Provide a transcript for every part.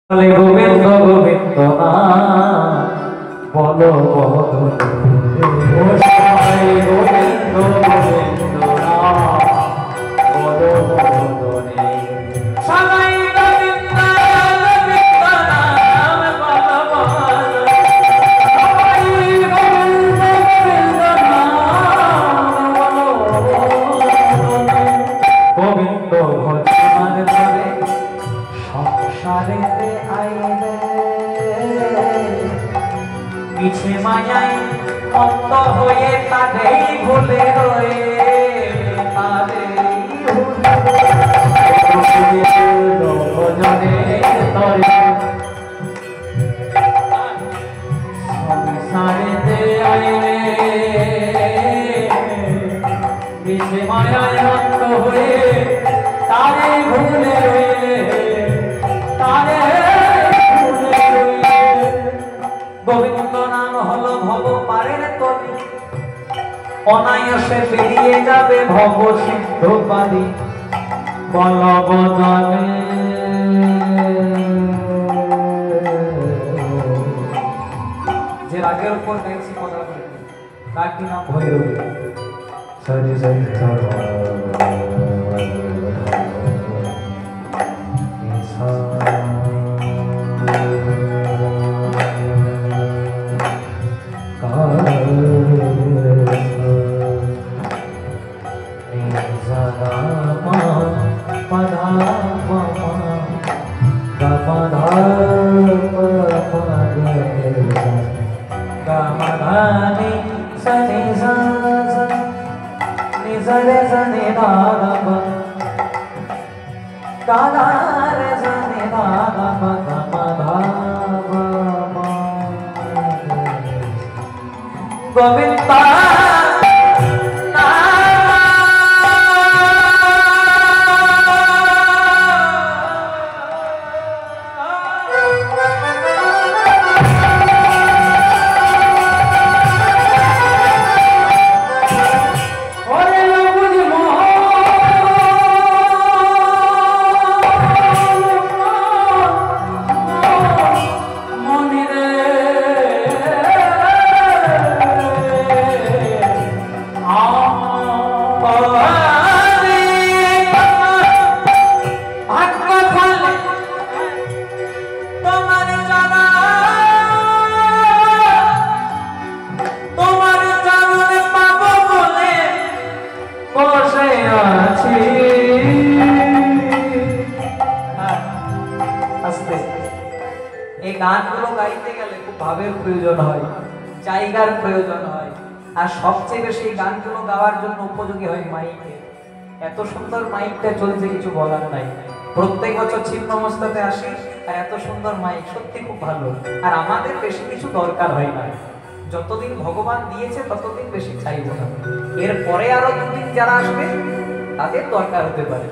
গোবিন্দ গোবিন্দ না বলো সবাই গোবিন্দ গোবিন্দ না বলো সবাই গোবিন্দ গোবিন্দ নাম বলো সবাই গোবিন্দ গোবিন্দ নাম বলো গোবিন্দ ভজমান করে সংসারেতে আইলে পিছে মায়ায় অন্ত হয়ে তাদেই ভুলে রয়ে সংসারেতে আইলে পিছে মায়ায় অন্ত হয়ে তারে ভুলে রইলে গোবিন্দ নাম হলো ভব পারের তরি অনায়াসে পেরিয়ে যাবে ভব সিদ্ধ পারি বলবদনে যে রাগের উপর গাইছি কথা বলে তার কি নাম ভৈরবী সরি সরি गोविंदा গানগুলো গাইতে গেলে খুব ভাবের প্রয়োজন হয়, জায়গার প্রয়োজন হয়, আর সবচেয়ে বেশি গানগুলো গাওয়ার জন্য উপযোগী হয় মাইকে। এত সুন্দর মাইকটা চলছে কিছু বলার নাই। প্রত্যেক বছর ছিন্ন অবস্থাতে আসি আর এত সুন্দর মাইক সত্যি খুব ভালো। আর আমাদের বেশি কিছু দরকার হয় না, যতদিন ভগবান দিয়েছে ততদিন বেশি চাইব না। এরপরে আরো দুদিন যারা আসবে তাদের দরকার হতে পারে,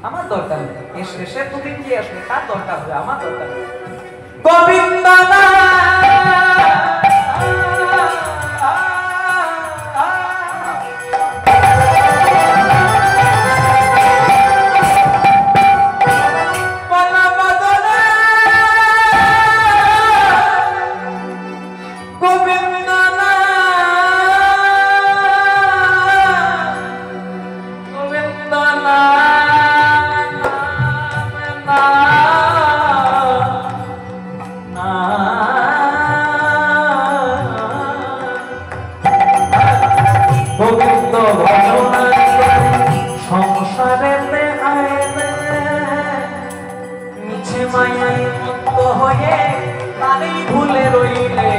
আমার দরকার নেই। এর শেষের দুদিন যে আসবে তার দরকার হবে, আমার দরকার নেই। গোবিন্দ সংসারেতে আইলে মিছে মায়ায় মুক্ত হয়ে তারই ভুলে রইলে